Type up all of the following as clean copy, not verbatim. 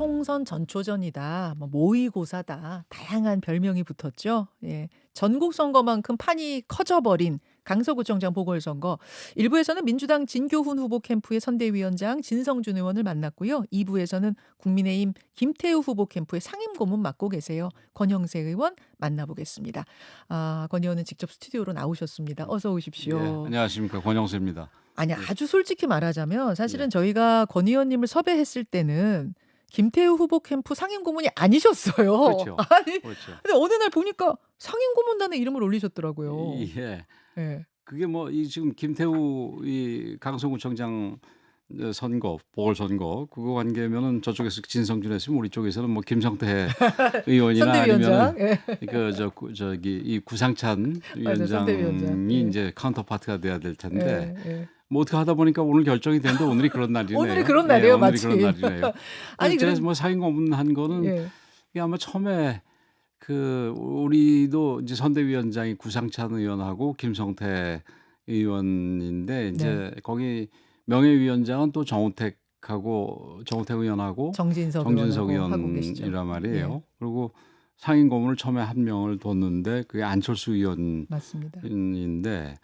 총선 전초전이다, 뭐 모의고사다, 다양한 별명이 붙었죠. 예. 전국 선거만큼 판이 커져버린 강서구청장 보궐선거. 1부에서는 민주당 진교훈 후보 캠프의 선대위원장 진성준 의원을 만났고요. 2부에서는 국민의힘 김태우 후보 캠프의 상임고문 맡고 계세요. 권영세 의원 만나보겠습니다. 권 의원은 직접 스튜디오로 나오셨습니다. 어서 오십시오. 네, 안녕하십니까, 권영세입니다. 아니, 아주 솔직히 말하자면 사실은 저희가 권 의원님을 섭외했을 때는 김태우 후보 캠프 상임고문이 아니셨어요. 그렇죠. 아니, 그렇죠. 근데 어느 날 보니까 상임고문단에 이름을 올리셨더라고요. 예. 예. 그게 뭐 이 지금 김태우 이 강서구청장 선거 보궐선거 그거 관계면은 저쪽에서 진성준 했으면 우리 쪽에서는 뭐 김성태 의원이나 선대위원장. 아니면은 예. 저기 이 구상찬 맞아요, 선대위원장. 위원장이 예. 이제 카운터파트가 돼야 될 텐데 예, 예. 뭐 어떻게 하다 보니까 오늘 결정이 됐는데 오늘이 그런 날이네요. 오늘이 그런 날이에요, 오늘이 마침. 그런 날이네요. 아니, 제가 그럼 뭐 상임고문한 거는 예. 이게 아마 처음에 그 우리도 이제 선대위원장이 구상찬 의원하고 김성태 의원인데 이제 네. 거기 명예위원장은 또 정우택 의원하고 정진석 정진석 의원하고 하고 계시죠. 의원이란 말이에요. 예. 그리고 상임고문을 처음에 한 명을 뒀는데 그게 안철수 맞습니다. 의원인데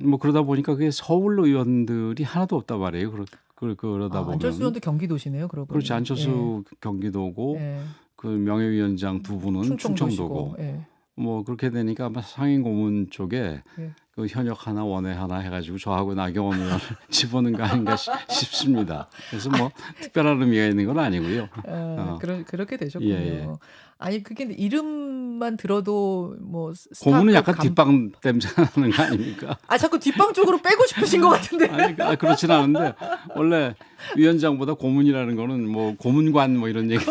뭐 그러다 보니까 그게 서울 의원들이 하나도 없단 말이에요. 그러다 보면 안철수 의원도 경기도시네요, 그러고 그렇지, 보면. 안철수 경기도고 예. 그 명예위원장 두 분은 충청도고 예. 뭐 그렇게 되니까 아마 상임고문 쪽에 예. 그 현역 하나 원외 하나 해가지고 저하고 나경원 의원을 집어넣은 거 아닌가 싶습니다. 그래서 뭐 특별한 의미가 있는 건 아니고요. 그렇게 되셨군요. 예. 아니, 그게 이름만 들어도 뭐 고문은 스타급 약간 뒷방 냄새 나는 거 아닙니까? 자꾸 뒷방 쪽으로 빼고 싶으신 것 같은데. 아니, 그렇진 않은데 원래 위원장보다 고문이라는 거는 뭐 고문관 뭐 이런 얘기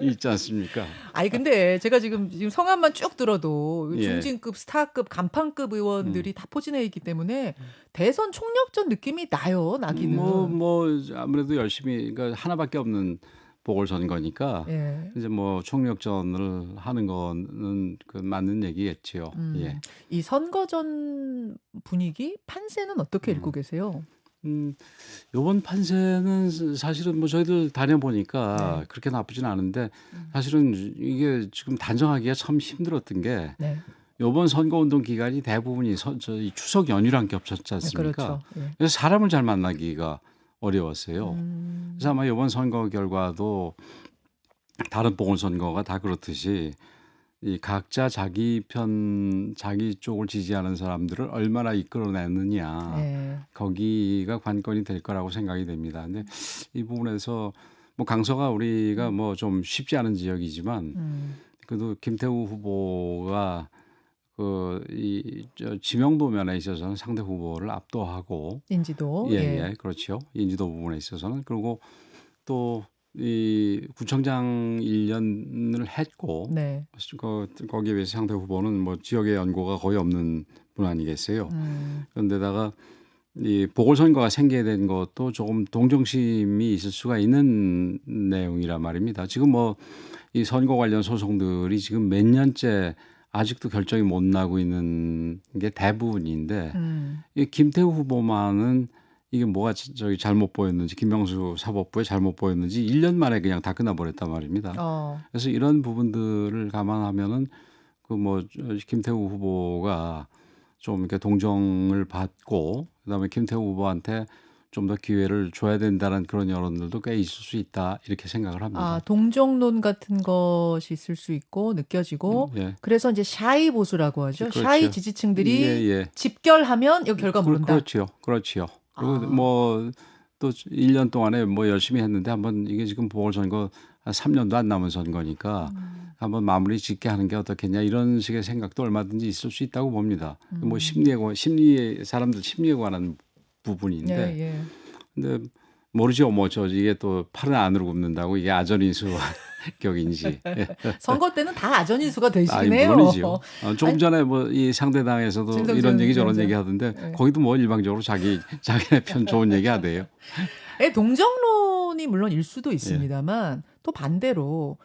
있지 않습니까? 아니, 근데 제가 지금 성함만 쭉 들어도 예. 중진급, 스타급, 간판급 의원들이 다 포진해 있기 때문에 대선 총력전 느낌이 나기는. 뭐 아무래도 열심히 그러니까 하나밖에 없는 보궐선거니까 예. 이제 뭐 총력전을 하는 거는 그 맞는 얘기겠지요. 예. 이 선거전 분위기, 판세는 어떻게 읽고 계세요? 요번 판세는 사실은 뭐 저희들 다녀보니까 네. 그렇게 나쁘진 않은데 사실은 이게 지금 단정하기가 참 힘들었던 게 네. 요번 선거운동 기간이 대부분이 저희 추석 연휴랑 겹쳤지 네, 않습니까? 그렇죠. 예. 그래서 사람을 잘 만나기가 어려웠어요. 그래서 아마 이번 선거 결과도 다른 보궐선거가 다 그렇듯이 이 각자 자기 쪽을 지지하는 사람들을 얼마나 이끌어내느냐 예. 거기가 관건이 될 거라고 생각이 됩니다. 근데 이 부분에서 뭐 강서가 우리가 뭐 좀 쉽지 않은 지역이지만 그래도 김태우 후보가 지명도 면에 있어서는 상대 후보를 압도하고 인지도. 예, 그렇죠. 인지도 부분에 있어서는 그리고 또 이 구청장 1년을 했고 네. 거기에 비해서 상대 후보는 뭐 지역의 연고가 거의 없는 분 아니겠어요. 그런데다가 이 보궐선거가 생기게 된 것도 조금 동정심이 있을 수가 있는 내용이란 말입니다. 지금 뭐 이 선거 관련 소송들이 지금 몇 년째 아직도 결정이 못 나고 있는 게 대부분인데 이 김태우 후보만은 이게 뭐가 저기 잘못 보였는지 김명수 사법부에 잘못 보였는지 1년 만에 그냥 다 끝나버렸단 말입니다. 그래서 이런 부분들을 감안하면은 그 뭐 김태우 후보가 좀 이렇게 동정을 받고 그다음에 김태우 후보한테 좀 더 기회를 줘야 된다는 그런 여론들도 꽤 있을 수 있다 이렇게 생각을 합니다. 동정론 같은 것이 있을 수 있고 느껴지고 예. 그래서 이제 샤이 보수라고 하죠. 그렇죠. 샤이 지지층들이 예. 집결하면 이 결과 모른다. 그렇지요. 그리고 뭐 또 1년 동안에 뭐 열심히 했는데 한번 이게 지금 보궐선거 한 3년도 안 남은 선거니까 한번 마무리 짓게 하는 게 어떻겠냐 이런 식의 생각도 얼마든지 있을 수 있다고 봅니다. 뭐 사람들 심리에 관한 부분인데 예. 근데 모르죠. 뭐 이게 또 팔은 안으로 굽는다고 이게 아전인수 격인지. 선거 때는 다 아전인수가 되시긴 해요. 물론이죠. 조금 전에 뭐 이 상대당에서도 진성준 이런 얘기 저런 위원장. 얘기 하던데 네. 거기도 뭐 일방적으로 자기네 편 좋은 얘기 하대요. 동정론이 물론 일 수도 있습니다만 또 반대로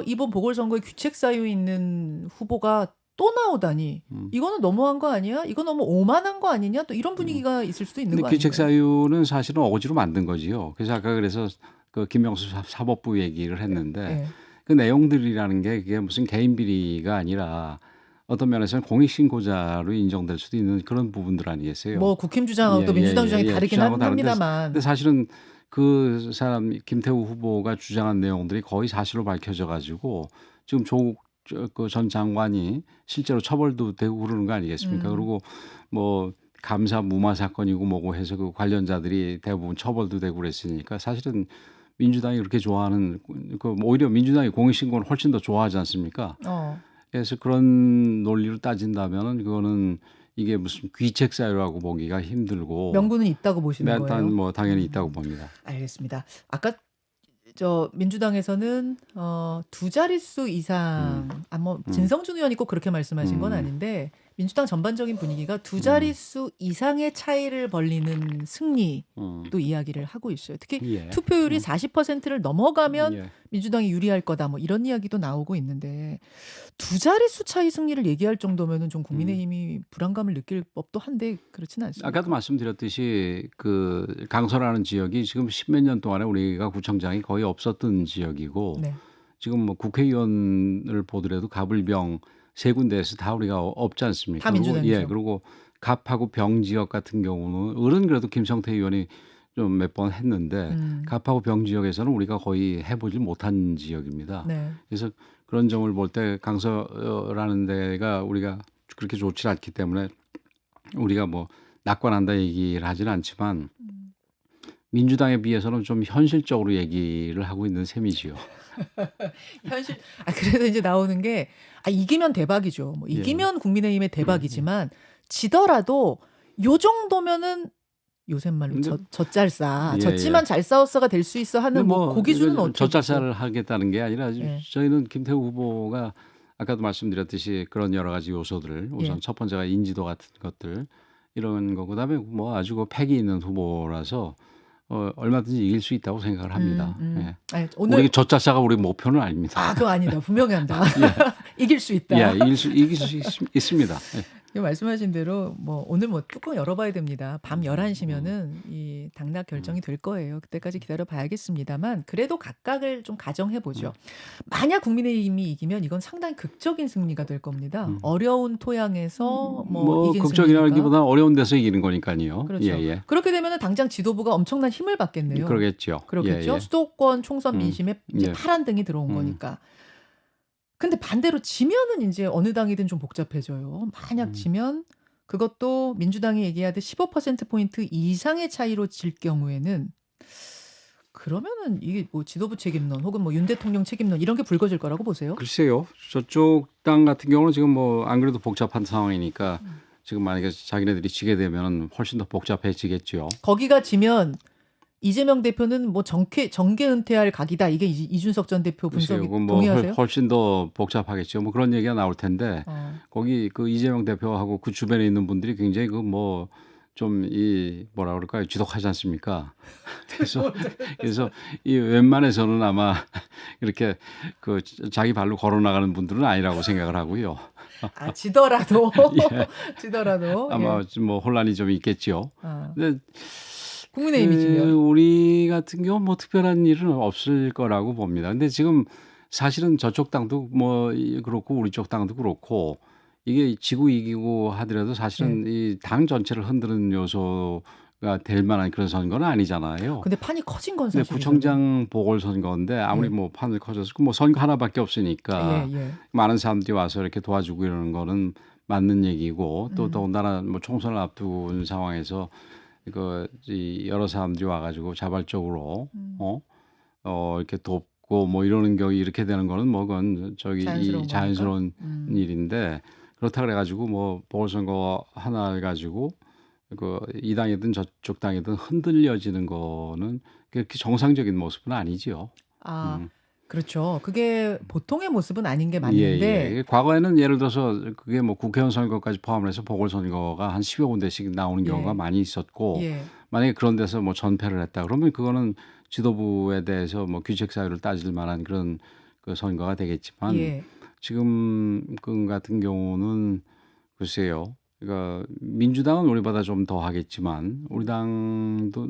이번 보궐선거에 규책 사유 있는 후보가 또 나오다니 이거는 너무한 거 아니야? 이거 너무 오만한 거 아니냐? 또 이런 분위기가 있을 수도 있는 근데 거 아니에요? 규책 사유는 사실은 어거지로 만든 거지요. 그래서 아까 그래서 그 김명수 사법부 얘기를 했는데 예. 그 내용들이라는 게 그게 무슨 개인 비리가 아니라 어떤 면에서는 공익신고자로 인정될 수도 있는 그런 부분들 아니겠어요? 뭐 국힘 주장하고 또 민주당 주장이 다르긴 주장하고 다른데 근데 합니다만. 사실은 그 사람 김태우 후보가 주장한 내용들이 거의 사실로 밝혀져 가지고 지금 조국 그 전 장관이 실제로 처벌도 되고 그러는 거 아니겠습니까? 그리고 뭐 감사 무마 사건이고 뭐고 해서 그 관련자들이 대부분 처벌도 되고 그랬으니까 사실은 민주당이 그렇게 좋아하는 그 오히려 민주당이 공익신고를 훨씬 더 좋아하지 않습니까? 어. 그래서 그런 논리로 따진다면은 그거는 이게 무슨 귀책 사유라고 보기가 힘들고 명분은 있다고 보시는 거예요? 일단 뭐 당연히 있다고 봅니다. 알겠습니다. 아까 저 민주당에서는 두 자릿수 이상 뭐 진성준 의원이 꼭 그렇게 말씀하신 건 아닌데 민주당 전반적인 분위기가 두 자릿수 이상의 차이를 벌리는 승리도 이야기를 하고 있어요. 특히 예. 투표율이 40%를 넘어가면 예. 민주당이 유리할 거다 뭐 이런 이야기도 나오고 있는데 두 자릿수 차이 승리를 얘기할 정도면은 좀 국민의힘이 불안감을 느낄 법도 한데 그렇지는 않습니까? 아까도 말씀드렸듯이 그 강서라는 지역이 지금 십몇 년 동안에 우리가 구청장이 거의 없었던 지역이고 네. 지금 뭐 국회의원을 보더라도 갑을병 세 군데에서 다 우리가 없지 않습니까? 다 민주당이죠. 예, 그리고 갑하고 병 지역 같은 경우는 을은 그래도 김성태 의원이 좀 몇 번 했는데 갑하고 병 지역에서는 우리가 거의 해보질 못한 지역입니다. 네. 그래서 그런 점을 볼 때 강서라는 데가 우리가 그렇게 좋지 않기 때문에 우리가 뭐 낙관한다 얘기를 하지는 않지만 민주당에 비해서는 좀 현실적으로 얘기를 하고 있는 셈이지요. 현실 그래서 이제 나오는 게 이기면 대박이죠. 뭐 이기면 국민의힘의 대박이지만 지더라도 요 정도면은 요새 말로 근데- 젖잘싸 예, 졌지만 잘 싸웠어가 될 수 있어 하는 뭐 그 기준은 이거 어떻게 젖잘싸를 하겠다는 게 아니라 예. 저희는 김태우 후보가 아까도 말씀드렸듯이 그런 여러 가지 요소들 우선 예. 첫 번째가 인지도 같은 것들 이런 거 그다음에 뭐 아주 그 패기 있는 후보라서 얼마든지 이길 수 있다고 생각을 합니다. 예. 아니, 오늘 우리 젖잘싸가 우리 목표는 아닙니다. 그거 아니다. 분명히 한다. 이길 수 있다. 예, 이길 수 있습니다. 예. 말씀하신 대로 뭐 오늘 뭐 뚜껑 열어봐야 됩니다. 밤 11시면은 이 당락 결정이 될 거예요. 그때까지 기다려 봐야겠습니다만 그래도 각각을 좀 가정해 보죠. 만약 국민의힘이 이기면 이건 상당히 극적인 승리가 될 겁니다. 어려운 토양에서 뭐 이긴 극적이라기보다 어려운 데서 이기는 거니까요. 그렇죠. 예. 그렇게 되면은 당장 지도부가 엄청난 힘을 받겠네요. 그러겠죠. 그렇겠죠. 예. 수도권 총선 민심에 이제 예. 파란 등이 들어온 거니까. 근데 반대로 지면은 이제 어느 당이든 좀 복잡해져요. 만약 지면 그것도 민주당이 얘기하듯 15%포인트 이상의 차이로 질 경우에는 그러면은 이게 뭐 지도부 책임론 혹은 뭐 윤 대통령 책임론 이런 게 불거질 거라고 보세요? 글쎄요. 저쪽 당 같은 경우는 지금 뭐 안 그래도 복잡한 상황이니까 지금 만약에 자기네들이 지게 되면 훨씬 더 복잡해지겠죠. 거기가 지면 이재명 대표는 뭐 정계 은퇴할 각이다. 이게 이준석 전 대표 분석이 글쎄요. 뭐 동의하세요? 훨씬 더 복잡하겠죠. 뭐 그런 얘기가 나올 텐데 거기 그 이재명 대표하고 그 주변에 있는 분들이 굉장히 그 뭐 좀 이 뭐라 그럴까요? 지독하지 않습니까? 그래서 이 웬만해서는 아마 이렇게 그 자기 발로 걸어 나가는 분들은 아니라고 생각을 하고요. 지더라도 지더라도 아마 뭐 혼란이 좀 있겠죠. 근데 국민의힘이 지면 우리 같은 경우 뭐 특별한 일은 없을 거라고 봅니다. 근데 지금 사실은 저쪽 당도 뭐 그렇고 우리 쪽 당도 그렇고 이게 지고 이기고 하더라도 사실은 이 당 전체를 흔드는 요소가 될 만한 그런 선거는 아니잖아요. 근데 판이 커진 건 근데 사실이잖아요. 구청장 보궐선거인데 아무리 뭐 판을 커졌고 뭐 선거 하나밖에 없으니까 많은 사람들이 와서 이렇게 도와주고 이러는 거는 맞는 얘기고 또 더군다나 뭐 총선을 앞둔 상황에서 이 여러 사람들이 와가지고 자발적으로 이렇게 돕고 뭐 이러는 경우 이렇게 되는 거는 뭐 그건 자연스러운 일인데 그렇다 그래가지고 뭐 보궐선거 하나 해가지고 이 당이든 저쪽 당이든 흔들려지는 거는 그렇게 정상적인 모습은 아니지요. 그렇죠. 그게 보통의 모습은 아닌 게 맞는데 과거에는 예를 들어서 그게 뭐 국회의원 선거까지 포함해서 보궐선거가 한 10여 군데씩 나오는 경우가 많이 있었고 만약에 그런 데서 뭐 전패를 했다 그러면 그거는 지도부에 대해서 뭐 규책 사유를 따질 만한 그런 그 선거가 되겠지만 지금 그 같은 경우는 글쎄요. 그러니까 민주당은 우리보다 좀 더 하겠지만 우리 당도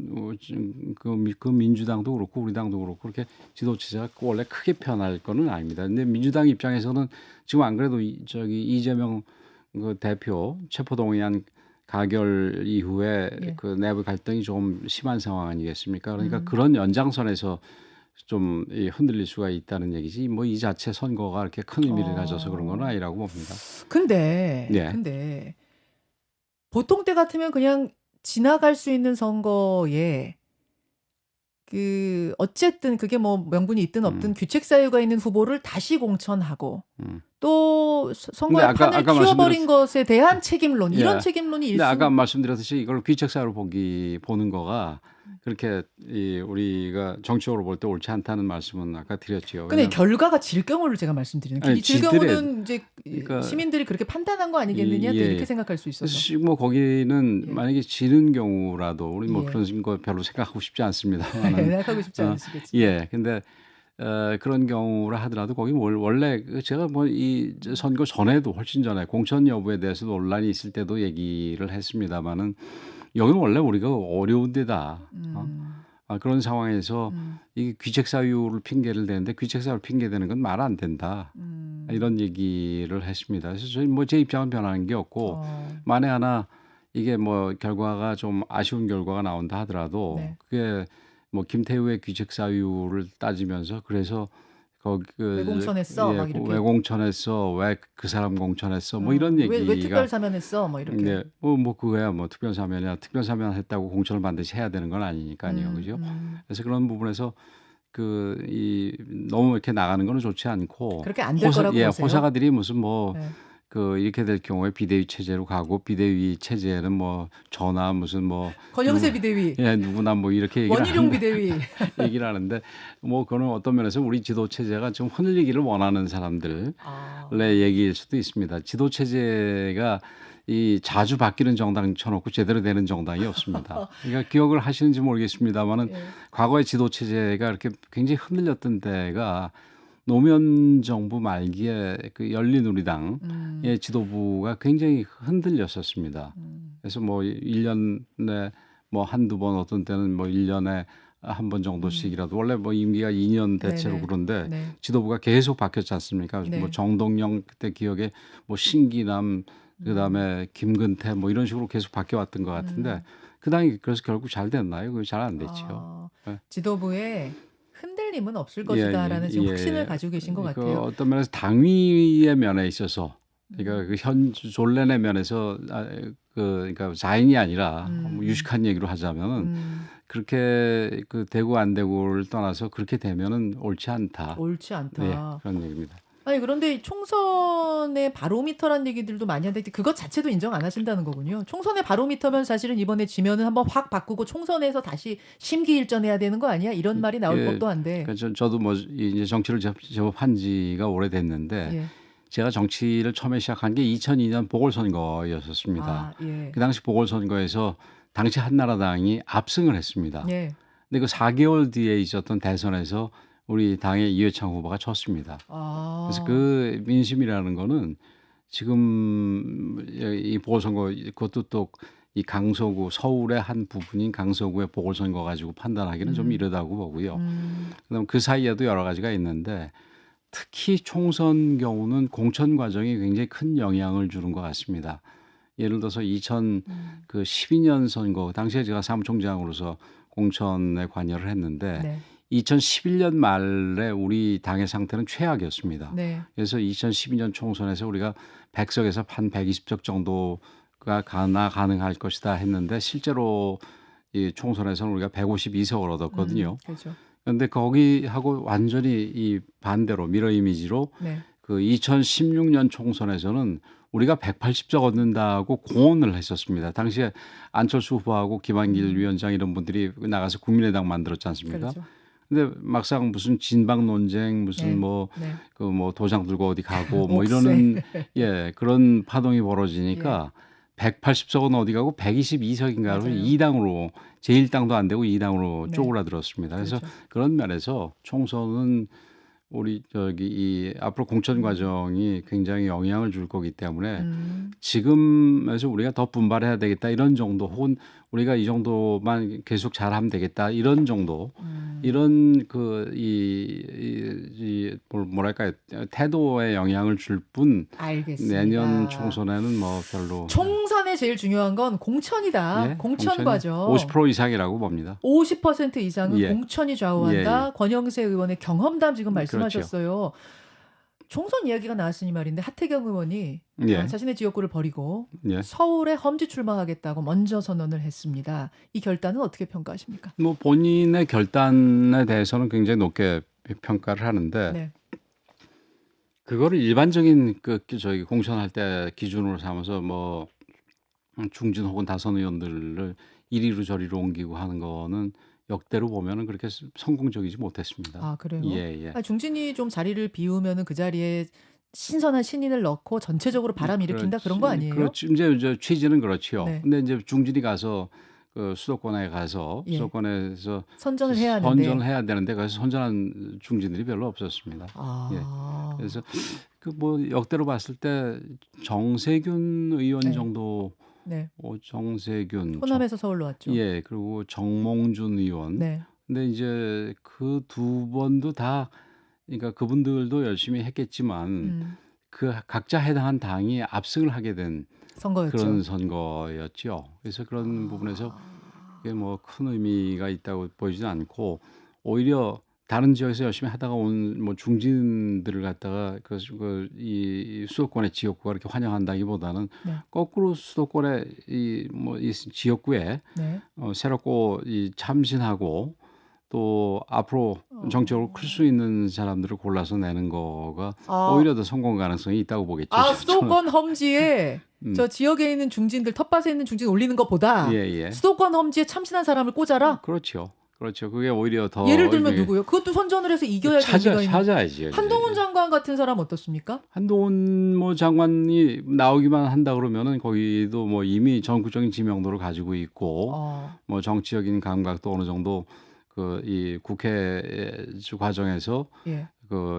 그 민주당도 그렇고 우리 당도 그렇고 그렇게 지도 체제가 원래 크게 변할 거는 아닙니다. 근데 민주당 입장에서는 지금 안 그래도 저기 이재명 그 대표 체포동의안 가결 이후에 예. 그 내부 갈등이 좀 심한 상황 아니겠습니까? 그러니까 음. 그런 연장선에서 좀 흔들릴 수가 있다는 얘기지. 뭐 이 자체 선거가 그렇게 큰 의미를 가져서 그런 건 아니라고 봅니다. 근데 예. 보통 때 같으면 그냥 지나갈 수 있는 선거에 어쨌든 그게 뭐 명분이 있든 없든 규책 사유가 있는 후보를 다시 공천하고 음. 또 근데 선거의 판을 키워버린 것에 대한 책임론, 예. 이런 책임론이 근데 아까 일순 말씀드렸듯이 이걸 귀책사유로 보는 거가 그렇게 우리가 정치적으로 볼 때 옳지 않다는 말씀은 아까 드렸지요. 근데 왜냐면 결과가 질 경우를 제가 말씀드리는 아니, 질 질들에- 경우는 이제 그러니까 시민들이 그렇게 판단한 거 아니겠느냐 또 예. 이렇게 생각할 수 있어서. 그래서 뭐 거기는 예. 만약에 지는 경우라도 우리 뭐 예. 그런 거 별로 생각하고 싶지 않습니다. 생각하고 싶지 않으시겠지. 예. 근데 그런 경우라 하더라도 거기 원래 제가 뭐 이 선거 전에도 훨씬 전에 공천 여부에 대해서 논란이 있을 때도 얘기를 했습니다마는 여기는 원래 우리가 어려운 데다. 그런 상황에서 이 귀책 사유를 핑계를 대는데 귀책 사유를 핑계대는 건 말 안 된다. 이런 얘기를 했습니다. 그래서 저희 뭐 제 입장은 변하는 게 없고 만에 하나 이게 뭐 결과가 좀 아쉬운 결과가 나온다 하더라도 네. 그게 뭐 김태우의 귀책 사유를 따지면서 그래서 거기 왜 공천했어? 막 이렇게. 왜 공천했어? 왜 그 사람 공천했어? 뭐 이런 얘기가 왜 특별 사면했어? 뭐 이렇게. 네, 뭐 그거야 뭐 특별 사면이야 특별 사면했다고 공천을 반드시 해야 되는 건 아니니까요, 그죠? 그래서 그런 부분에서 너무 이렇게 나가는 거는 좋지 않고 그렇게 안 될 거라고 보세요? 호사가들이 무슨 뭐 네. 이렇게 될 경우에 비대위 체제로 가고 비대위 체제는 뭐 전화 무슨 뭐 권영세 비대위, 누구나 뭐 이렇게 원희룡 비대위. 얘기를 하는데 뭐 그거는 어떤 면에서 우리 지도 체제가 좀 흔들리기를 원하는 사람들의 얘기일 수도 있습니다. 지도 체제가 자주 바뀌는 정당 쳐놓고 제대로 되는 정당이 없습니다. 그러니까 기억을 하시는지 모르겠습니다만은 예. 과거의 지도 체제가 이렇게 굉장히 흔들렸던 때가 노무현 정부 말기에 그 열린우리당의 지도부가 굉장히 흔들렸었습니다. 그래서 뭐 1년에 뭐 한두 번 어떤 때는 뭐 1년에 한 번 정도씩이라도 원래 뭐 임기가 2년 대체로 네네. 그런데 네. 지도부가 계속 바뀌었지 않습니까? 네. 뭐 정동영 그때 기억에 뭐 신기남 그다음에 김근태 뭐 이런 식으로 계속 바뀌어 왔던 것 같은데 그 당이 그래서 결국 잘 됐나요? 그게 잘 안 됐죠. 네. 지도부에 흔들림은 없을 것이다라는 지금 확신을 가지고 계신 것 같아요. 어떤 면에서 당위의 면에 있어서 그러니까 그 존란의 면에서 그러니까 자인이 아니라 뭐 유식한 얘기로 하자면은 그렇게 되고 안 되고를 떠나서 그렇게 되면은 옳지 않다. 옳지 않다. 네, 그런 얘기입니다. 아니 그런데 총선의 바로미터란 얘기들도 많이 하는데 그것 자체도 인정 안 하신다는 거군요. 총선의 바로미터면 사실은 이번에 지면은 한번 확 바꾸고 총선에서 다시 심기일전해야 되는 거 아니야? 이런 말이 나올 법도 한데. 그러니까 저도 뭐 이제 정치를 제법 한 지가 오래됐는데 예. 제가 정치를 처음에 시작한 게 2002년 보궐선거였었습니다. 예. 그 당시 보궐선거에서 당시 한나라당이 압승을 했습니다. 예. 근데 그 4개월 뒤에 있었던 대선에서 우리 당의 이회창 후보가 졌습니다. 그래서 그 민심이라는 거는 지금 이 보궐선거 그것도 또 이 강서구 서울의 한 부분인 강서구의 보궐선거 가지고 판단하기는 좀 이르다고 보고요. 그다음 그 사이에도 여러 가지가 있는데 특히 총선 경우는 공천 과정이 굉장히 큰 영향을 주는 것 같습니다. 예를 들어서 2012년 선거 당시에 제가 사무총장으로서 공천에 관여를 했는데 네. 2011년 말에 우리 당의 상태는 최악이었습니다. 네. 그래서 2012년 총선에서 우리가 100석에서 한 120석 정도가 가능할 것이다 했는데 실제로 이 총선에서는 우리가 152석을 얻었거든요. 그렇죠. 그런데 거기하고 완전히 이 반대로 미러 이미지로 네. 그 2016년 총선에서는 우리가 180석 얻는다고 공언을 했었습니다. 당시에 안철수 후보하고 김한길 위원장 이런 분들이 나가서 국민의당 만들었지 않습니까? 그렇죠. 근데 막상 무슨 진박 논쟁 무슨 네. 뭐 네. 그 뭐 도장 들고 어디 가고 뭐 옥새. 이러는 그런 파동이 벌어지니까 180석은 어디 가고 122석인가를 맞아요. 2당으로 제1당도 안 되고 2당으로 네. 쪼그라들었습니다. 그래서 그렇죠. 그런 면에서 총선은 우리 저기 이 앞으로 공천 과정이 굉장히 영향을 줄 거기 때문에 지금에서 우리가 더 분발해야 되겠다 이런 정도 혹은 우리가 이 정도만 계속 잘하면 되겠다 이런 정도 이런 뭐랄까요 태도에 영향을 줄 뿐 알겠습니다. 내년 총선에는 뭐 별로 총선에 제일 중요한 건 공천이다. 예, 공천 과정. 50% 이상이라고 봅니다. 50% 이상은 예. 공천이 좌우한다. 예, 예. 권영세 의원의 경험담 지금 그렇죠. 말씀하셨어요. 총선 이야기가 나왔으니 말인데 하태경 의원이 예. 자신의 지역구를 버리고 예. 서울에 험지 출마하겠다고 먼저 선언을 했습니다. 이 결단은 어떻게 평가하십니까? 뭐 본인의 결단에 대해서는 굉장히 높게 평가를 하는데 네. 그거를 일반적인 저기 공천할 때 기준으로 삼아서 뭐 중진 혹은 다선 의원들을 이리로 저리로 옮기고 하는 거는 역대로 보면은 그렇게 성공적이지 못했습니다. 아, 그래요? 예, 예. 중진이 좀 자리를 비우면은 그 자리에 신선한 신인을 넣고 전체적으로 바람 일으킨다 그런 거 아니에요? 그렇죠. 이제 취지는 그렇죠. 네. 근데 이제 중진이 가서 그 수도권에 가서 예. 수도권에서 선전을 해야 하는데. 선전을 해야 되는데 거기서 선전한 중진들이 별로 없었습니다. 아. 그래서 그 뭐 역대로 봤을 때 정세균 의원 네. 정도 네. 정세균 호남에서 서울로 왔죠. 예, 그리고 정몽준 의원. 네. 근데 이제 그 두 번도 다 그러니까 그분들도 열심히 했겠지만 그 각자 해당한 당이 압승을 하게 된 선거였죠. 그런 선거였죠. 그래서 그런 부분에서 그게 뭐 큰 의미가 있다고 보이지는 않고 오히려 다른 지역에서 열심히 하다가 온 뭐 중진들을 갖다가 이 수도권의 지역구가 이렇게 환영한다기보다는 네. 거꾸로 수도권의 이 지역구에 네. 새롭고 참신하고 또 앞으로 정적으로 클 수 있는 사람들을 골라서 내는 거가 오히려 더 성공 가능성이 있다고 보겠죠. 수도권 험지에 저 지역에 있는 중진들 텃밭에 있는 중진 올리는 것보다 예. 수도권 험지에 참신한 사람을 꽂아라. 그렇죠. 그게 오히려 더 예를 들면 누구요? 그것도 선전을 해서 이겨야 찾아야지. 한동훈 장관 같은 사람 어떻습니까? 한동훈 뭐 장관이 나오기만 한다 그러면은 거기도 뭐 이미 전국적인 지명도를 가지고 있고 뭐 정치적인 감각도 어느 정도 이 국회 과정에서 예.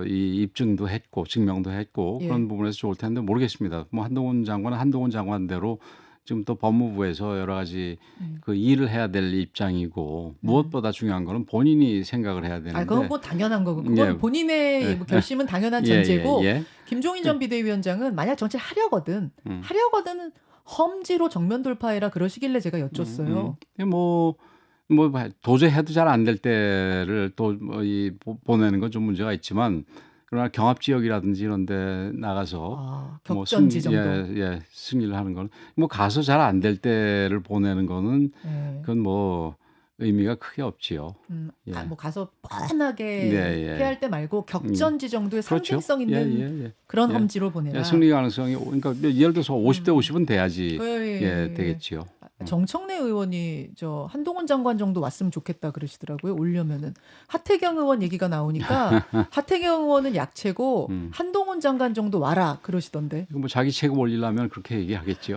이 입증도 했고 증명도 했고 그런 부분에서 좋을 텐데 모르겠습니다. 뭐 한동훈 장관은 한동훈 장관대로 지금 또 법무부에서 여러 가지 그 일을 해야 될 입장이고 무엇보다 중요한 거는 본인이 생각을 해야 되는데. 그건 뭐 당연한 거고 그건 본인의 결심은 당연한 전제고 김종인 전 비대위원장은 만약 정치를 하려거든 험지로 정면 돌파해라 그러시길래 제가 여쭸어요. 뭐 도저히 해도 잘 안 될 때를 또 보내는 건 좀 문제가 있지만 그러나 경합 지역이라든지 이런 데 나가서 격전지 정도. 승리를 하는 거는 뭐 가서 잘 안 될 때를 보내는 거는 그건 뭐 의미가 크게 없지요. 뭐 가서 뻔하게 패할 때 말고 격전지 정도의 상징성 있는 그런 험지로 보내라. 승리 가능성이 그러니까 예를 들어서 50대 50은 돼야지 되겠지요. 정청래 의원이 저 한동훈 장관 정도 왔으면 좋겠다 그러시더라고요. 올려면은 하태경 의원 얘기가 나오니까 하태경 의원은 약체고 한동훈 장관 정도 와라 그러시던데. 이거 뭐 자기 체급 올리려면 그렇게 얘기하겠지요.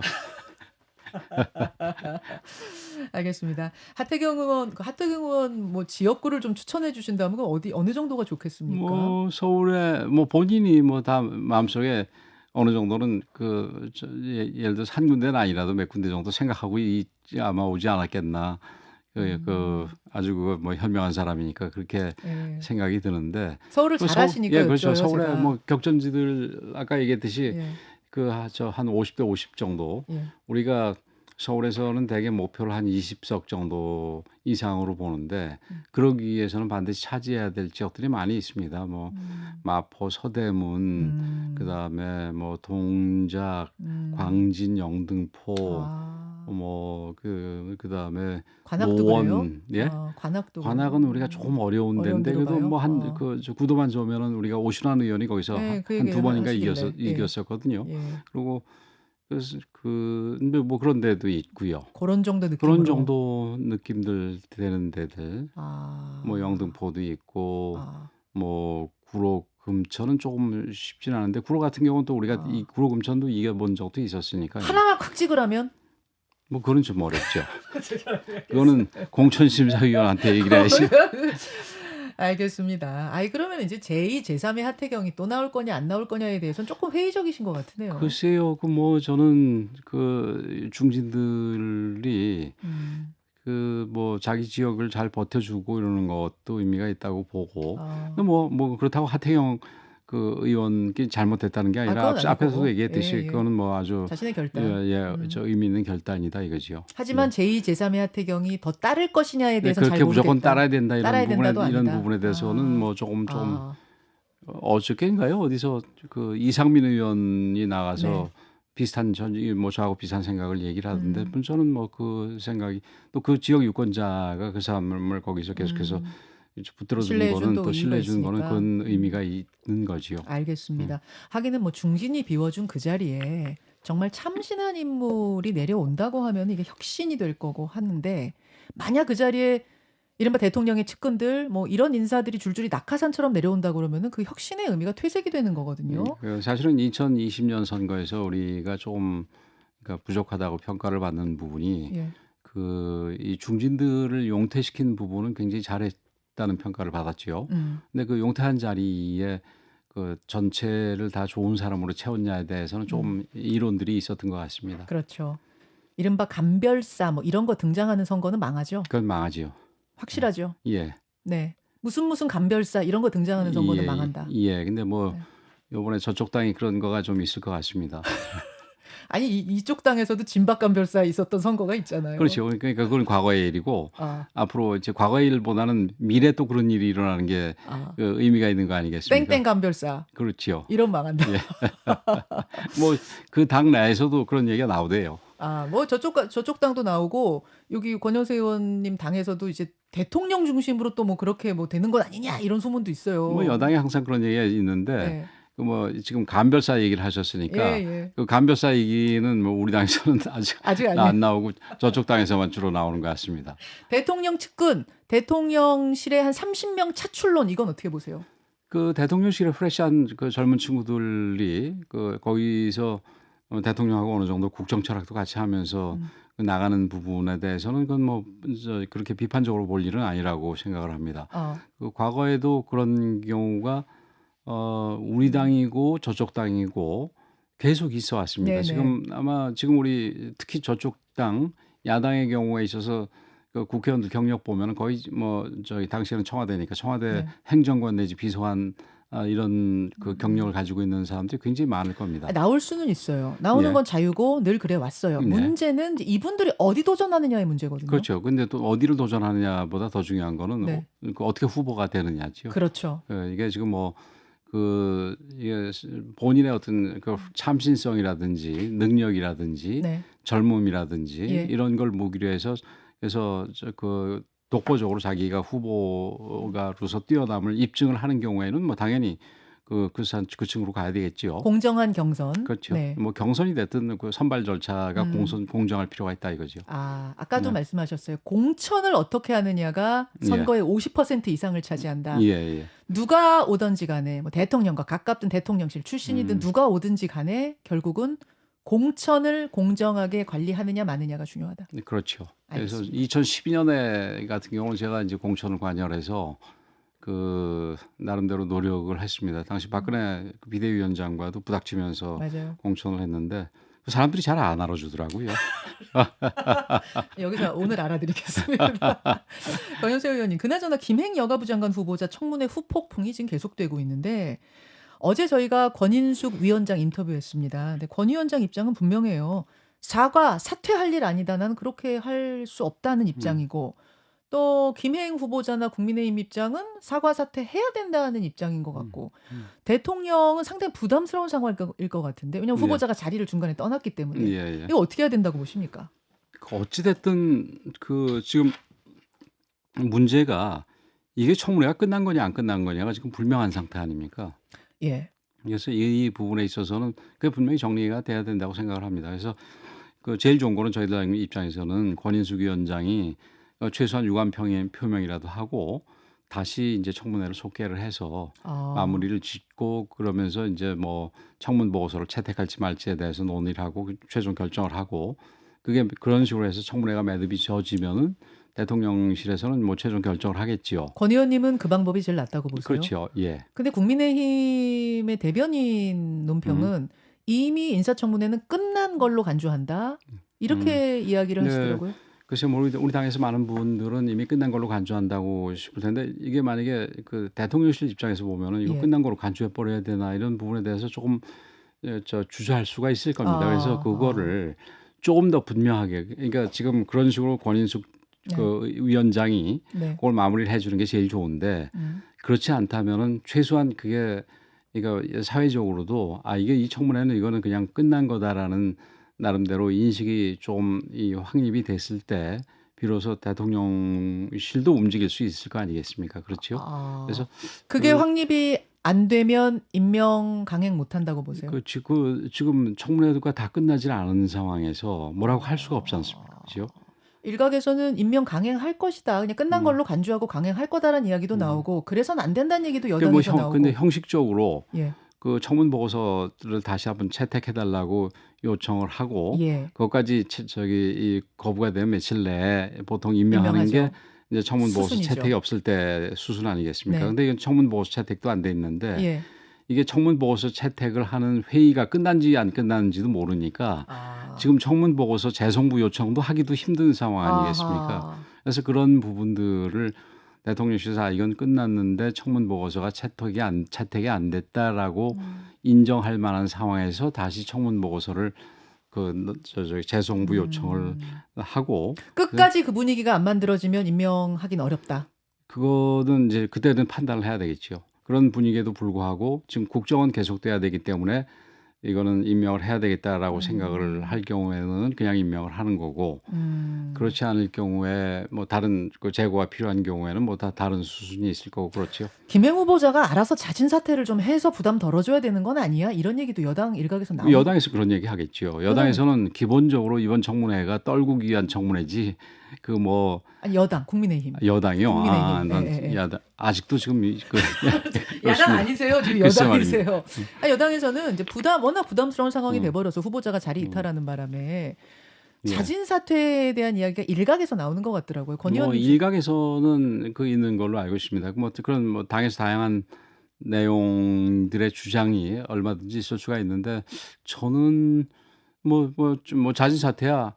알겠습니다. 하태경 의원 뭐 지역구를 좀 추천해 주신다면 어느 정도가 좋겠습니까? 뭐 서울에 뭐 본인이 뭐 다 마음속에 어느 정도는 예를 들어서 한 군데는 아니라도 몇 군데 정도 생각하고 아마 오지 않았겠나. 아주 뭐 현명한 사람이니까 그렇게 생각이 드는데. 서울을 잘하시니까 그렇죠. 서울에 제가. 뭐 격전지들 아까 얘기했듯이 한 50대 50 정도. 우리가 서울에서는 대개 목표를 한 20석 정도 이상으로 보는데 그러기 위해서는 반드시 차지해야 될 지역들이 많이 있습니다. 뭐 마포, 서대문, 그다음에 뭐 동작, 광진, 영등포, 뭐 그다음에 관악도 노원, 그래요? 관악은 우리가 조금 어려운 데인데 그래도 뭐 한 구도만 좋으면은 우리가 오신환 의원이 거기서 한 두 번인가 이겼었거든요. 그리고 그래서 근데 뭐 그런 데도 있고요. 그런 정도 느낌으로. 그런 정도 느낌들 되는 데들. 뭐 영등포도 있고 뭐 구로 금천은 조금 쉽진 않은데 구로 같은 경우는 또 우리가 이 구로 금천도 이겨본 적도 있었으니까. 하나만 콱 찍으라면? 뭐 그건 좀 어렵죠. 그거는 공천심사위원한테 얘기를 해야지. 알겠습니다. 아이 그러면 이제 제2, 제3의 하태경이 또 나올 거냐 안 나올 거냐에 대해서는 조금 회의적이신 것 같으네요. 글쎄요. 그 뭐 저는 그 중진들이 음. 그 뭐 자기 지역을 잘 버텨주고 이러는 것도 의미가 있다고 보고 어. 뭐 그렇다고 하태경 그 의원이 잘못했다는 게 아 아니라 그건 앞에서도 아니고. 얘기했듯이 예예. 그거는 뭐 아주 자신의 결단. 저 의미 있는 결단이다 이거지요. 하지만 예. 제2, 제3의 하태경이 더 따를 것이냐에 네, 대해서는 잘 그렇게 무조건 모르겠다. 따라야 된다 따라야 된다도 이런 아니다. 부분에 대해서는 뭐 조금 아. 어저께인가요? 어디서 그 이상민 의원이 나가서 네. 비슷한 뭐 저하고 비슷한 생각을 얘기를 하던데 음. 저는 뭐 그 생각이 또 그 지역 유권자가 그 사람을 거기서 계속해서 음. 붙들어 주는 신뢰해 준 거는 또 또 의미가 신뢰해 주는 거는 있으니까. 그건 의미가 있는 거지요. 알겠습니다. 하기는 뭐 중진이 비워준 그 자리에 정말 참신한 인물이 내려온다고 하면 이게 혁신이 될 거고 하는데 만약 그 자리에 이른바 대통령의 측근들 뭐 이런 인사들이 줄줄이 낙하산처럼 내려온다 그러면은 그 혁신의 의미가 퇴색이 되는 거거든요. 그 사실은 2020년 선거에서 우리가 조금 그러니까 부족하다고 평가를 받는 부분이 예. 이 중진들을 용퇴시킨 부분은 굉장히 잘했다는 평가를 받았지요. 근데 그 용퇴한 자리에 그 전체를 다 좋은 사람으로 채웠냐에 대해서는 좀 이론들이 있었던 것 같습니다. 그렇죠. 이른바 감별사 뭐 이런 거 등장하는 선거는 망하죠. 그건 망하지요. 확실하죠. 예. 네. 무슨 감별사 이런 거 등장하는 선거는 예, 망한다. 예. 근데 뭐 네. 요번에 저쪽 당이 그런 거가 좀 있을 것 같습니다. 아니 이쪽 당에서도 진박 감별사 있었던 선거가 있잖아요. 그렇죠. 그러니까 그건 과거의 일이고 아. 앞으로 이제 과거의 일보다는 미래 또 그런 일이 일어나는 게 아. 그 의미가 있는 거 아니겠습니까? 땡땡 감별사. 그렇지요. 이런 망한다. 예. 뭐 그 당 내에서도 그런 얘기가 나오대요. 아, 뭐 저쪽 당도 나오고 여기 권영세 의원님 당에서도 이제 대통령 중심으로 또 뭐 그렇게 뭐 되는 것 아니냐 이런 소문도 있어요. 뭐 여당에 항상 그런 얘기가 있는데 네. 그 뭐 지금 감별사 얘기를 하셨으니까 예. 그 감별사 얘기는 뭐 우리 당에서는 아직 아니에요. 안 나오고 저쪽 당에서만 주로 나오는 것 같습니다. 대통령 측근, 대통령실에 한 30명 차출론 이건 어떻게 보세요? 그 대통령실에 프레시한 그 젊은 친구들이 그 거기서 대통령하고 어느 정도 국정 철학도 같이 하면서 그 나가는 부분에 대해서는 그건 뭐 그렇게 비판적으로 볼 일은 아니라고 생각을 합니다. 그 과거에도 그런 경우가 우리 당이고 저쪽 당이고 계속 있어 왔습니다. 네네. 지금 아마 지금 우리 특히 저쪽 당 야당의 경우에 있어서 그 국회의원들 경력 보면은 거의 뭐 저희 당시에는 청와대니까 청와대 네. 행정관 내지 비서관 이런 그 경력을 가지고 있는 사람들이 굉장히 많을 겁니다. 나올 수는 있어요. 나오는 예. 건 자유고 늘 그래 왔어요. 네. 문제는 이제 이분들이 어디 도전하느냐의 문제거든요. 그렇죠. 근데 또 어디를 도전하느냐보다 더 중요한 거는 네. 그 어떻게 후보가 되느냐지요. 그렇죠. 이게 지금 뭐 이게 본인의 어떤 그 참신성이라든지 능력이라든지 네. 젊음이라든지 예. 이런 걸 무기로 해서 그래서 그 독보적으로 자기가 후보가로서 뛰어남을 입증을 하는 경우에는 뭐 당연히 그 층으로 가야 되겠지요. 공정한 경선. 그렇죠. 네. 뭐 경선이 됐든 그 선발 절차가 공정할 필요가 있다 이거죠. 아까도 네. 말씀하셨어요. 공천을 어떻게 하느냐가 선거의 50% 이상을 차지한다. 예. 누가 오든지 간에 뭐 대통령과 가깝든 대통령실 출신이든 누가 오든지 간에 결국은 공천을 공정하게 관리하느냐 마느냐가 중요하다. 그렇죠. 그래서 알겠습니다. 2012년에 같은 경우는 제가 이제 공천을 관여해서 그 나름대로 노력을 했습니다. 당시 박근혜 비대위원장과도 부닥치면서 맞아요. 공천을 했는데 그 사람들이 잘 안 알아주더라고요. 여기서 오늘 알아드리겠습니다. 권영세 의원님, 그나저나 김행 여가부 장관 후보자 청문회 후폭풍이 지금 계속되고 있는데 어제 저희가 권인숙 위원장 인터뷰했습니다. 근데 권 위원장 입장은 분명해요. 사퇴할 일 아니다. 나는 그렇게 할 수 없다는 입장이고 또 김행 후보자나 국민의힘 입장은 사퇴해야 된다는 입장인 것 같고 대통령은 상당히 부담스러운 상황일 것 같은데 왜냐하면 네. 후보자가 자리를 중간에 떠났기 때문에 예. 이거 어떻게 해야 된다고 보십니까? 어찌됐든 그 지금 문제가 이게 청문회가 끝난 거냐 안 끝난 거냐가 지금 불명한 상태 아닙니까? 예. 그래서 이 부분에 있어서는 그게 분명히 정리가 돼야 된다고 생각을 합니다. 그래서 그 제일 좋은 거는 저희들 입장에서는 권인숙 위원장이 최소한 유감 표명이라도 하고 다시 이제 청문회를 속개를 해서 마무리를 짓고 그러면서 이제 뭐 청문 보고서를 채택할지 말지에 대해서 논의를 하고 최종 결정을 하고 그게 그런 식으로 해서 청문회가 매듭이 져지면은 대통령실에서는 뭐 최종 결정을 하겠지요. 권 의원님은 그 방법이 제일 낫다고 보세요? 그렇죠. 예. 근데 국민의힘의 대변인 논평은 이미 인사청문회는 끝난 걸로 간주한다. 이렇게 이야기를 네. 하시더라고요. 글쎄 우리 당에서 많은 분들은 이미 끝난 걸로 간주한다고 싶을 텐데 이게 만약에 그 대통령실 입장에서 보면은 이거 예. 끝난 걸로 간주해 버려야 되나 이런 부분에 대해서 조금 주저할 수가 있을 겁니다. 그래서 그거를 조금 더 분명하게 그러니까 지금 그런 식으로 권인숙 네. 그 위원장이 네. 그걸 마무리를 해주는 게 제일 좋은데 그렇지 않다면은 최소한 그게 이거 사회적으로도 이게 이 청문회는 이거는 그냥 끝난 거다라는 나름대로 인식이 좀 이 확립이 됐을 때 비로소 대통령실도 움직일 수 있을 거 아니겠습니까? 그렇죠? 그래서 그게 확립이 안 되면 임명 강행 못 한다고 보세요? 지금 청문회가 다 끝나질 않은 상황에서 뭐라고 할 수가 없지 않습니까? 그렇죠? 일각에서는 임명 강행할 것이다. 그냥 끝난 걸로 간주하고 강행할 거다라는 이야기도 나오고 그래서는 안 된다는 얘기도 여당에서 나오고. 근데 형식적으로 예. 그 청문 보고서를 다시 한번 채택해 달라고 요청을 하고 예. 그것까지 이 거부가 되면 며칠 내에 보통 임명하는 게 임명하죠. 이제 청문 보고서 수순이죠. 채택이 없을 때 수순 아니겠습니까? 네. 근데 이건 청문 보고서 채택도 안 돼 있는데 예. 이게 청문 보고서 채택을 하는 회의가 끝난지 안 끝났는지도 모르니까 지금 청문 보고서 재송부 요청도 하기도 힘든 상황 아니겠습니까? 그래서 그런 부분들을 대통령실에서 이건 끝났는데 청문 보고서가 채택이 안 됐다라고 인정할 만한 상황에서 다시 청문 보고서를 재송부 요청을 하고 끝까지 그 분위기가 안 만들어지면 임명하긴 어렵다. 그거는 이제 그때는 판단을 해야 되겠죠. 그런 분위기에도 불구하고 지금 국정은 계속돼야 되기 때문에 이거는 임명을 해야 되겠다라고 생각을 할 경우에는 그냥 임명을 하는 거고 그렇지 않을 경우에 뭐 다른 그 재고가 필요한 경우에는 뭐 다 다른 수순이 있을 거고 그렇죠. 김행 후보자가 알아서 자진 사퇴를 좀 해서 부담 덜어줘야 되는 건 아니야? 이런 얘기도 여당 일각에서 나오고. 여당에서 그런 얘기 하겠죠. 여당에서는 기본적으로 이번 청문회가 떨구기 위한 청문회지 그 뭐 여당 국민의힘. 여당이요. 국민의힘. 난 야당 아직도 지금 야당 아니세요? 지금 글쎄 여당이세요. 여당에서는 이제 워낙 부담스러운 상황이 돼버려서 후보자가 자리 이탈하는 바람에 자진 사퇴에 대한 이야기가 일각에서 나오는 것 같더라고요. 권 의원님. 일각에서는 그 있는 걸로 알고 있습니다. 뭐 그런 뭐 당에서 다양한 내용들의 주장이 얼마든지 있을 수가 있는데 저는 뭐 자진 사퇴야.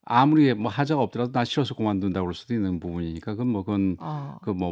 아무리 뭐 하자가 없더라도 나 싫어서 그만둔다고 그럴 수도 있는 부분이니까 그건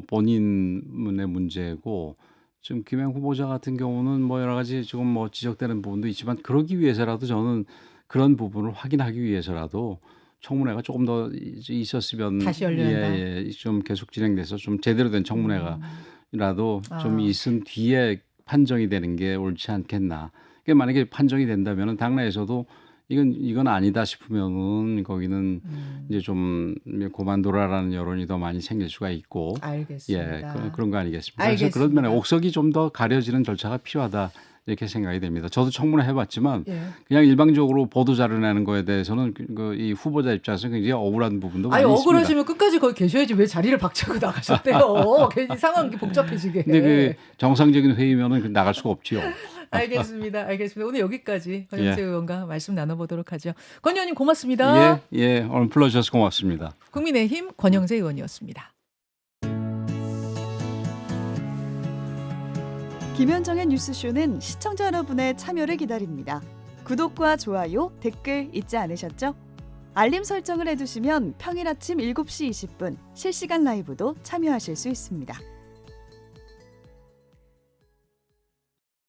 본인의 문제고 지금 김행 후보자 같은 경우는 뭐 여러 가지 지금 뭐 지적되는 부분도 있지만 그러기 위해서라도 저는 그런 부분을 확인하기 위해서라도 청문회가 조금 더 있었으면 다시 열려야 한다. 좀 계속 진행돼서 좀 제대로 된 청문회가라도 좀 있은 뒤에 판정이 되는 게 옳지 않겠나. 그게 만약에 판정이 된다면은 당내에서도 이건 아니다 싶으면은 거기는 이제 좀 고만두라라는 여론이 더 많이 생길 수가 있고. 알겠습니다. 그런 거 아니겠습니까? 그래서 그런 면에 옥석이 좀 더 가려지는 절차가 필요하다. 이렇게 생각이 됩니다. 저도 청문회 해봤지만 그냥 일방적으로 보도 자료 내는 거에 대해서는 이 후보자 입장에서 굉장히 억울한 부분도 많이 있습니다. 억울하시면 끝까지 거기 계셔야지 왜 자리를 박차고 나가셨대요. 괜히 상황이 복잡해지게. 근데 그 정상적인 회의면은 나갈 수가 없지요. 알겠습니다. 오늘 여기까지 권영세 의원과 말씀 나눠보도록 하죠. 권 의원님 고맙습니다. 오늘 불러주셔서 고맙습니다. 국민의힘 권영세 의원이었습니다. 김현정의 뉴스쇼는 시청자 여러분의 참여를 기다립니다. 구독과 좋아요, 댓글 잊지 않으셨죠? 알림 설정을 해두시면 평일 아침 7시 20분 실시간 라이브도 참여하실 수 있습니다.